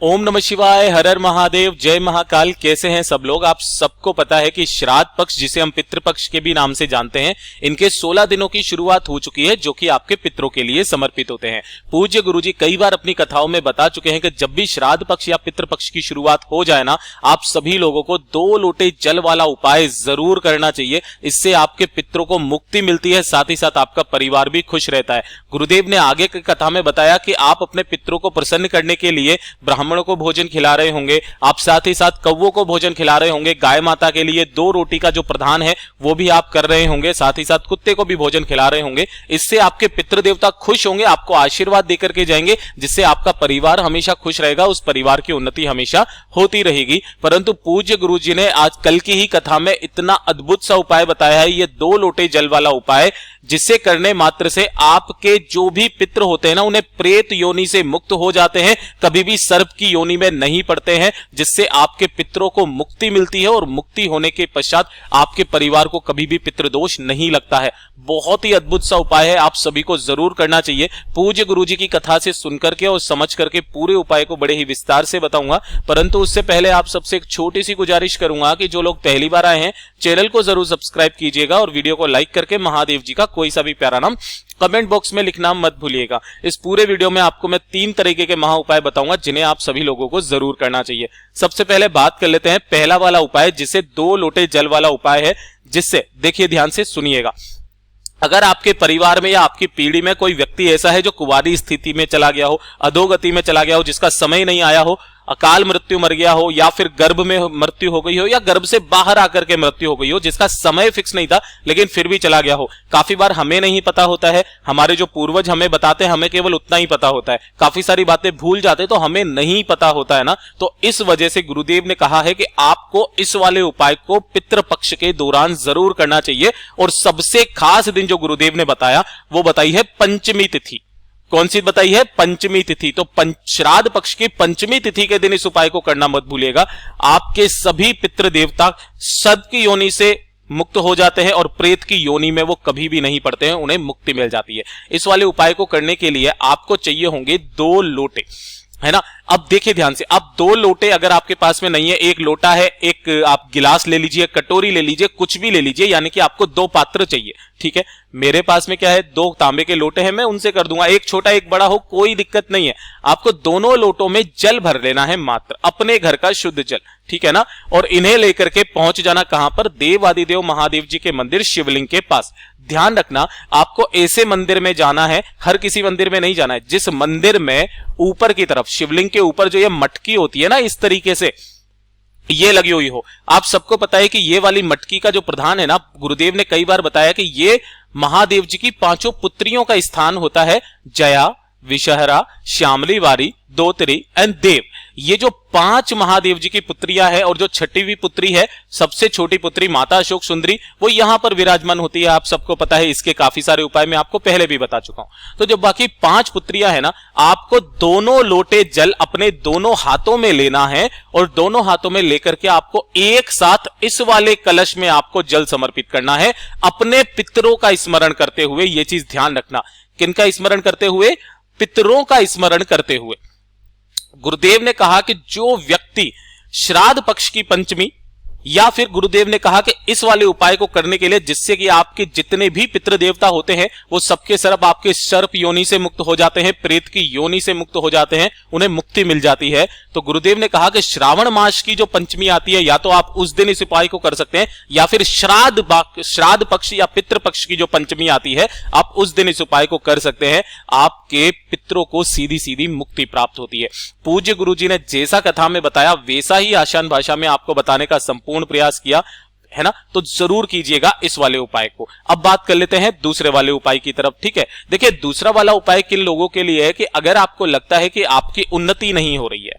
ओम नमः शिवाय, हर हर महादेव, जय महाकाल। कैसे हैं सब लोग? आप सबको पता है कि श्राद्ध पक्ष, जिसे हम पितृपक्ष के भी नाम से जानते हैं, इनके 16 दिनों की शुरुआत हो चुकी है, जो कि आपके पितरों के लिए समर्पित होते हैं। पूज्य गुरुजी कई बार अपनी कथाओं में बता चुके हैं कि जब भी श्राद्ध पक्ष या पितृपक्ष की शुरुआत हो जाए ना, आप सभी लोगों को 2 लोटे जल वाला उपाय जरूर करना चाहिए। इससे आपके पितरों को मुक्ति मिलती है, साथ ही साथ आपका परिवार भी खुश रहता है। गुरुदेव ने आगे की कथा में बताया कि आप अपने पितरों को प्रसन्न करने के लिए ब्राह्मणों को भोजन खिला रहे होंगे, आप साथ ही साथ कौवों को भोजन खिला रहे होंगे, गाय माता के लिए 2 रोटी का जो प्रधान है वो भी आप कर रहे होंगे, साथ ही साथ कुत्ते को भी भोजन खिला रहे होंगे। इससे आपके पितृ देवता खुश होंगे, आपको आशीर्वाद देकर के जाएंगे, जिससे आपका परिवार हमेशा खुश रहेगा, उस परिवार की उन्नति हमेशा होती रहेगी। परंतु पूज्य गुरुजी ने आज कल की ही कथा में इतना अद्भुत सा उपाय बताया है, ये 2 लोटे जल वाला उपाय, जिसे करने मात्र से आपके जो भी पितृ होते हैं ना, उन्हें प्रेत योनि से मुक्त हो जाते हैं, कभी भी सर्प की योनि में नहीं पड़ते हैं, जिससे आपके पितरों को मुक्ति मिलती है और मुक्ति होने के पश्चात आपके परिवार को कभी भी पितृदोष नहीं लगता है। बहुत ही अद्भुत सा उपाय है, आप सभी को जरूर करना चाहिए। पूज्य गुरुजी की कथा से सुनकर के और समझ करके पूरे उपाय को बड़े ही विस्तार से बताऊंगा, परंतु उससे पहले आप सबसे एक छोटी सी गुजारिश करूंगा कि जो लोग पहली बार आए हैं, चैनल को जरूर सब्सक्राइब कीजिएगा और वीडियो को लाइक करके महादेव जी का कोई सा भी प्यारा नाम कमेंट बॉक्स में लिखना मत भूलिएगा। इस पूरे वीडियो में आपको मैं 3 तरीके के महा उपाय बताऊंगा, जिन्हें आप सभी लोगों को जरूर करना चाहिए। सबसे पहले बात कर लेते हैं पहला वाला उपाय, जिसे 2 लोटे जल वाला उपाय है, जिससे देखिए ध्यान से सुनिएगा। अगर आपके परिवार में या आपकी पीढ़ी में कोई व्यक्ति ऐसा है जो कुंवारी स्थिति में चला गया हो, अधोगति में चला गया हो, जिसका समय नहीं आया हो, अकाल मृत्यु मर गया हो, या फिर गर्भ में मृत्यु हो गई हो, या गर्भ से बाहर आकर के मृत्यु हो गई हो, जिसका समय फिक्स नहीं था लेकिन फिर भी चला गया हो। काफी बार हमें नहीं पता होता है, हमारे जो पूर्वज हमें बताते हैं, हमें केवल उतना ही पता होता है, काफी सारी बातें भूल जाते तो हमें नहीं पता होता है ना। तो इस वजह से गुरुदेव ने कहा है कि आपको इस वाले उपाय को पितृपक्ष के दौरान जरूर करना चाहिए। और सबसे खास दिन जो गुरुदेव ने बताया, वो बताई है पंचमी तिथि। कौन सी बताई है? पंचमी तिथि। तो श्राद्ध पक्ष की पंचमी तिथि के दिन इस उपाय को करना मत भूलिएगा। आपके सभी पितृ देवता सर्प की योनि से मुक्त हो जाते हैं और प्रेत की योनि में वो कभी भी नहीं पड़ते हैं, उन्हें मुक्ति मिल जाती है। इस वाले उपाय को करने के लिए आपको चाहिए होंगे 2 लोटे, है ना। अब देखिए ध्यान से, अब 2 लोटे अगर आपके पास में नहीं है, 1 लोटा है, एक आप गिलास ले लीजिए, कटोरी ले लीजिए, कुछ भी ले लीजिए, यानी कि आपको 2 पात्र चाहिए, ठीक है। मेरे पास में क्या है, 2 तांबे के लोटे हैं, मैं उनसे कर दूंगा, एक छोटा एक बड़ा हो कोई दिक्कत नहीं है। आपको दोनों लोटों में जल भर लेना है, मात्र अपने घर का शुद्ध जल, ठीक है ना। और इन्हें लेकर के पहुंच जाना कहां पर? देवादिदेव महादेव जी के मंदिर शिवलिंग के पास। ध्यान रखना, आपको ऐसे मंदिर में जाना है, हर किसी मंदिर में नहीं जाना है, जिस मंदिर में ऊपर की तरफ शिवलिंग के ऊपर जो ये मटकी होती है ना, इस तरीके से ये लगी हुई हो। आप सबको पता है कि ये वाली मटकी का जो प्रधान है ना, गुरुदेव ने कई बार बताया कि ये महादेव जी की 5 पुत्रियों का स्थान होता है, जया, विषहरा, श्यामली वारी, दोतरी एंड देव। ये जो 5 महादेव जी की पुत्रियां हैं, और जो 6वीं पुत्री है, सबसे छोटी पुत्री माता अशोक सुंदरी, वो यहां पर विराजमान होती है। आप सबको पता है, इसके काफी सारे उपाय मैं आपको पहले भी बता चुका हूं। तो जो बाकी 5 पुत्रियां है ना, आपको दोनों लोटे जल अपने दोनों हाथों में लेना है, और दोनों हाथों में लेकर के आपको एक साथ इस वाले कलश में आपको जल समर्पित करना है, अपने पितरों का स्मरण करते हुए। यह चीज ध्यान रखना, किनका स्मरण करते हुए? पितरों का स्मरण करते हुए। गुरुदेव ने कहा कि जो व्यक्ति श्राद्ध पक्ष की पंचमी, या फिर गुरुदेव ने कहा कि इस वाले उपाय को करने के लिए, जिससे कि आपके जितने भी पितृ देवता होते हैं वो सबके सब आपके सर्प योनि से मुक्त हो जाते हैं, प्रेत की योनि से मुक्त हो जाते हैं, उन्हें मुक्ति मिल जाती है। तो गुरुदेव ने कहा कि श्रावण मास की जो पंचमी आती है, या तो आप उस दिन इस उपाय को कर सकते हैं, या फिर श्राद्ध पक्ष या पितृ पक्ष की जो पंचमी आती है, आप उस दिन इस उपाय को कर सकते हैं। आपके पितरों को सीधी सीधी मुक्ति प्राप्त होती है। पूज्य गुरुजी ने जैसा कथा में बताया, वैसा ही आसान भाषा में आपको बताने का संपूर्ण प्रयास किया है ना। तो जरूर कीजिएगा इस वाले उपाय को। अब बात कर लेते हैं दूसरे वाले उपाय की तरफ, ठीक है। देखिए, दूसरा वाला उपाय किन लोगों के लिए है कि अगर आपको लगता है कि आपकी उन्नति नहीं हो रही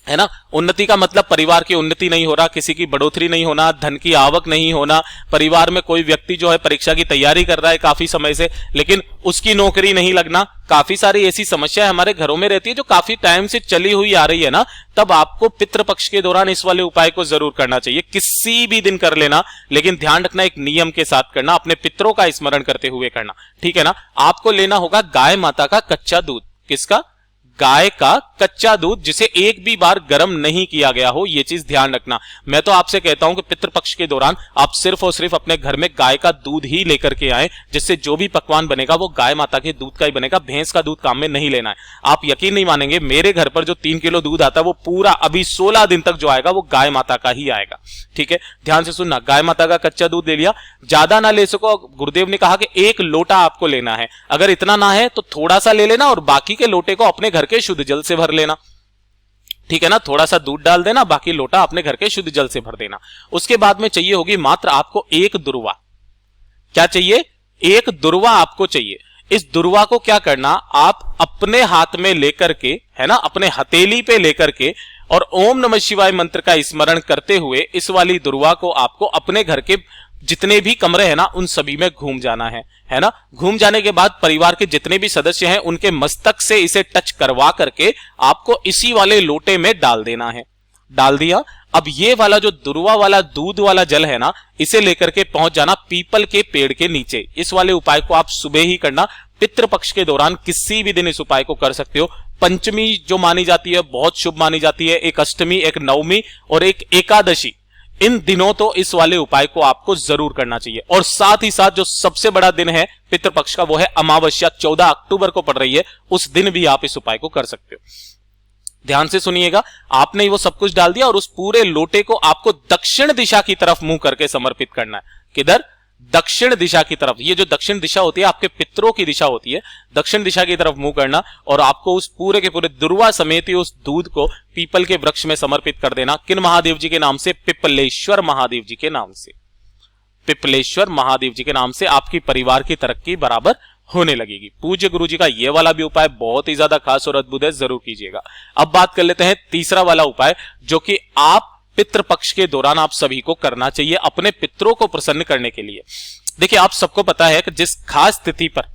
है ना। उन्नति का मतलब परिवार की उन्नति नहीं हो रहा, किसी की बढ़ोतरी नहीं होना, धन की आवक नहीं होना, परिवार में कोई व्यक्ति जो है परीक्षा की तैयारी कर रहा है काफी समय से, लेकिन उसकी नौकरी नहीं लगना, काफी सारी ऐसी समस्या हमारे घरों में रहती है जो काफी टाइम से चली हुई आ रही है ना। तब आपको पितृपक्ष के दौरान इस वाले उपाय को जरूर करना चाहिए, किसी भी दिन कर लेना, लेकिन ध्यान रखना एक नियम के साथ करना, अपने पितरों का स्मरण करते हुए करना, ठीक है ना। आपको लेना होगा गाय माता का कच्चा दूध। किसका? गाय का कच्चा दूध जिसे एक भी बार गर्म नहीं किया गया हो, यह चीज ध्यान रखना। मैं तो आपसे कहता हूं कि पितृपक्ष के दौरान आप सिर्फ और सिर्फ अपने घर में गाय का दूध ही लेकर के आए, जिससे जो भी पकवान बनेगा वो गाय माता के दूध का ही बनेगा। भैंस का दूध काम में नहीं लेना है। आप यकीन नहीं मानेंगे, मेरे घर पर जो 3 किलो दूध आता है वो पूरा अभी 16 दिन तक जो आएगा वो गाय माता का ही आएगा। ठीक है, ध्यान से सुनना। गाय माता का कच्चा दूध ले लिया, ज्यादा ना ले सको, गुरुदेव ने कहा कि 1 लोटा आपको लेना है। अगर इतना ना है तो थोड़ा सा ले लेना और बाकी के लोटे को अपने घर के शुद्ध जल से भर लेना। ठीक है ना, थोड़ा सा दूध डाल देना, बाकी लोटा अपने घर के शुद्ध जल से भर देना। उसके बाद में चाहिए होगी मात्र आपको 1 दुर्वा। क्या चाहिए? 1 दुर्वा आपको चाहिए। इस दुर्वा को क्या करना, आप अपने हाथ में लेकर के, है ना, अपने हथेली पे लेकर के और ओम नमः शिवाय मंत्र का स्मरण करते हुए इस वाली दुर्वा को आपको अपने घर के जितने भी कमरे हैं ना उन सभी में घूम जाना है ना। घूम जाने के बाद परिवार के जितने भी सदस्य हैं उनके मस्तक से इसे टच करवा करके आपको इसी वाले लोटे में डाल देना है। डाल दिया। अब ये वाला जो दुर्वा वाला दूध वाला जल है ना, इसे लेकर के पहुंच जाना पीपल के पेड़ के नीचे। इस वाले उपाय को आप सुबह ही करना। पितृपक्ष के दौरान किसी भी दिन इस उपाय को कर सकते हो। पंचमी जो मानी जाती है बहुत शुभ मानी जाती है, एक अष्टमी, एक नवमी और एक एकादशी, इन दिनों तो इस वाले उपाय को आपको जरूर करना चाहिए। और साथ ही साथ जो सबसे बड़ा दिन है पितृपक्ष का वो है अमावस्या, 14 अक्टूबर को पड़ रही है, उस दिन भी आप इस उपाय को कर सकते हो। ध्यान से सुनिएगा, आपने वो सब कुछ डाल दिया और उस पूरे लोटे को आपको दक्षिण दिशा की तरफ मुंह करके समर्पित करना है। किधर? दक्षिण दिशा की तरफ। ये जो दक्षिण दिशा होती है आपके पितरों की दिशा होती है, दक्षिण दिशा की तरफ मुंह करना और आपको उस पूरे के पूरे दुर्वा समेत ही उस दूध को पीपल के वृक्ष में समर्पित कर देना। किन महादेव जी के नाम से? पिपलेश्वर महादेव जी के नाम से। पिपलेश्वर महादेव जी के नाम से आपकी परिवार की तरक्की बराबर होने लगेगी। पूज्य गुरु जी का ये वाला भी उपाय बहुत ही ज्यादा खास और अद्भुत है, जरूर कीजिएगा। अब बात कर लेते हैं तीसरा वाला उपाय, जो कि आप पितृपक्ष के दौरान आप सभी को करना चाहिए अपने पितरों को प्रसन्न करने के लिए। देखिए, आप सबको पता है कि जिस खास तिथि पर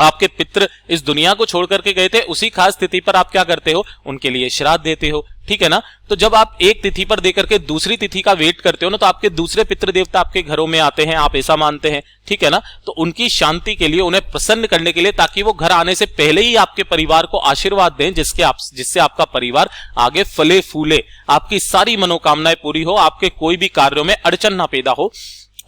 आपके पितृ इस दुनिया को छोड़ करके गए थे, उसी खास तिथि पर आप क्या करते हो? उनके लिए श्राद्ध देते हो। ठीक है ना। तो जब आप एक तिथि पर देकर के दूसरी तिथि का वेट करते हो ना, तो आपके दूसरे पितृ देवता आपके घरों में आते हैं, आप ऐसा मानते हैं। ठीक है ना। तो उनकी शांति के लिए, उन्हें प्रसन्न करने के लिए, ताकि वो घर आने से पहले ही आपके परिवार को आशीर्वाद दें, जिससे आपका परिवार आगे फले फूले, आपकी सारी मनोकामनाएं पूरी हो, आपके कोई भी कार्यों में अड़चन ना पैदा हो।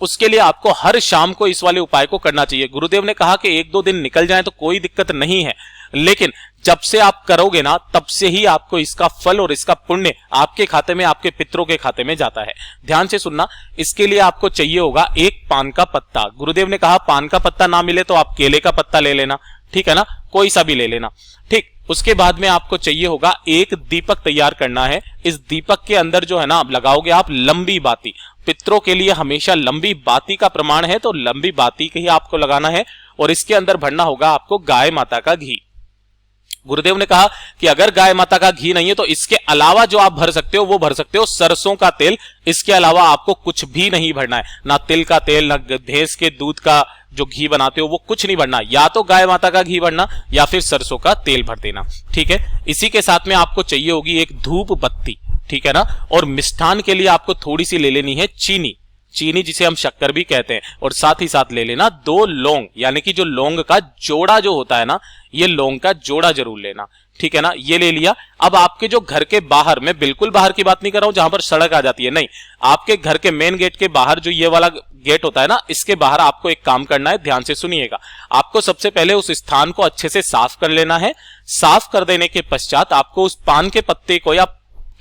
उसके लिए आपको हर शाम को इस वाले उपाय को करना चाहिए। गुरुदेव ने कहा कि 1-2 दिन निकल जाए तो कोई दिक्कत नहीं है, लेकिन जब से आप करोगे ना तब से ही आपको इसका फल और इसका पुण्य आपके खाते में, आपके पितरों के खाते में जाता है। ध्यान से सुनना। इसके लिए आपको चाहिए होगा 1 पान का पत्ता। गुरुदेव ने कहा पान का पत्ता ना मिले तो आप केले का पत्ता ले लेना। ठीक है ना, कोई सा भी ले लेना। ठीक। उसके बाद में आपको चाहिए होगा 1 दीपक तैयार करना है। इस दीपक के अंदर जो है ना, आप लगाओगे आप लंबी बाती। पितरों के लिए हमेशा लंबी बाती का प्रमाण है, तो लंबी बाती ही आपको लगाना है और इसके अंदर भरना होगा आपको गाय माता का घी। गुरुदेव ने कहा कि अगर गाय माता का घी नहीं है तो इसके अलावा जो आप भर सकते हो वो भर सकते हो सरसों का तेल। इसके अलावा आपको कुछ भी नहीं भरना है, ना तिल का तेल, ना भैंस के दूध का जो घी बनाते हो वो कुछ नहीं भरना। या तो गाय माता का घी भरना या फिर सरसों का तेल भर देना। ठीक है। इसी के साथ में आपको चाहिए होगी 1 धूप बत्ती। ठीक है ना। और मिष्ठान के लिए आपको थोड़ी सी ले लेनी है चीनी, जिसे हम शक्कर भी कहते हैं। और साथ ही साथ ले लेना 2 लौंग, यानी कि जो लौंग का जोड़ा जो होता है ना, ये लौंग का जोड़ा जरूर लेना। ठीक है ना। ये ले लिया। अब आपके जो घर के बाहर, मैं बिल्कुल बाहर की बात नहीं कर रहा हूं जहां पर सड़क आ जाती है, नहीं, आपके घर के मेन गेट के बाहर जो ये वाला गेट होता है ना, इसके बाहर आपको एक काम करना है। ध्यान से सुनिएगा। आपको सबसे पहले उस स्थान को अच्छे से साफ कर लेना है। साफ कर देने के पश्चात आपको उस पान के पत्ते को या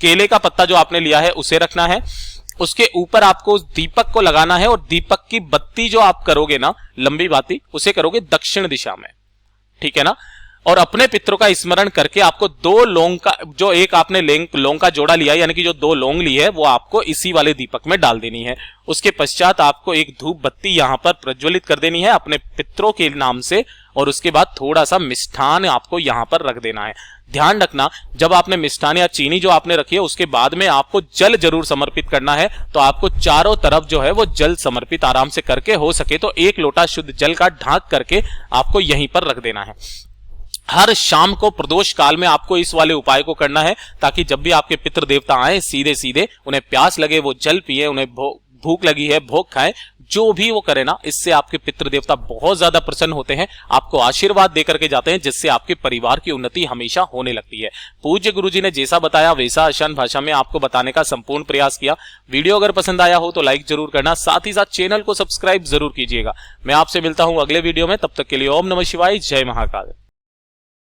केले का पत्ता जो आपने लिया है उसे रखना है। उसके ऊपर आपको उस दीपक को लगाना है और दीपक की बत्ती जो आप करोगे ना, लंबी बाती, उसे करोगे दक्षिण दिशा में। ठीक है ना। और अपने पितरों का स्मरण करके आपको 2 लौंग का, जो एक आपने लौंग का जोड़ा लिया, यानी कि जो 2 लौंग ली है, वो आपको इसी वाले दीपक में डाल देनी है। उसके पश्चात आपको 1 धूप बत्ती यहां पर प्रज्वलित कर देनी है अपने पितरों के नाम से, और उसके बाद थोड़ा सा मिष्ठान आपको यहां पर रख देना है। ध्यान रखना, जब आपने मिष्ठान या चीनी जो आपने रखी है उसके बाद में आपको जल जरूर समर्पित करना है। तो आपको चारों तरफ जो है वो जल समर्पित आराम से करके, हो सके तो 1 लोटा शुद्ध जल का ढांक करके आपको यहीं पर रख देना है। हर शाम को प्रदोष काल में आपको इस वाले उपाय को करना है, ताकि जब भी आपके पितृ देवता आए सीधे सीधे उन्हें प्यास लगे वो जल पिए, उन्हें भूख लगी है भोग खाएं, जो भी वो करे ना, इससे आपके पितृ देवता बहुत ज्यादा प्रसन्न होते हैं, आपको आशीर्वाद देकर के जाते हैं, जिससे आपके परिवार की उन्नति हमेशा होने लगती है। पूज्य गुरुजी ने जैसा बताया वैसा आसान भाषा में आपको बताने का संपूर्ण प्रयास किया। वीडियो अगर पसंद आया हो तो लाइक जरूर करना, साथ ही साथ चैनल को सब्सक्राइब जरूर कीजिएगा। मैं आपसे मिलता हूं अगले वीडियो में, तब तक के लिए ओम नमः शिवाय, जय महाकाल।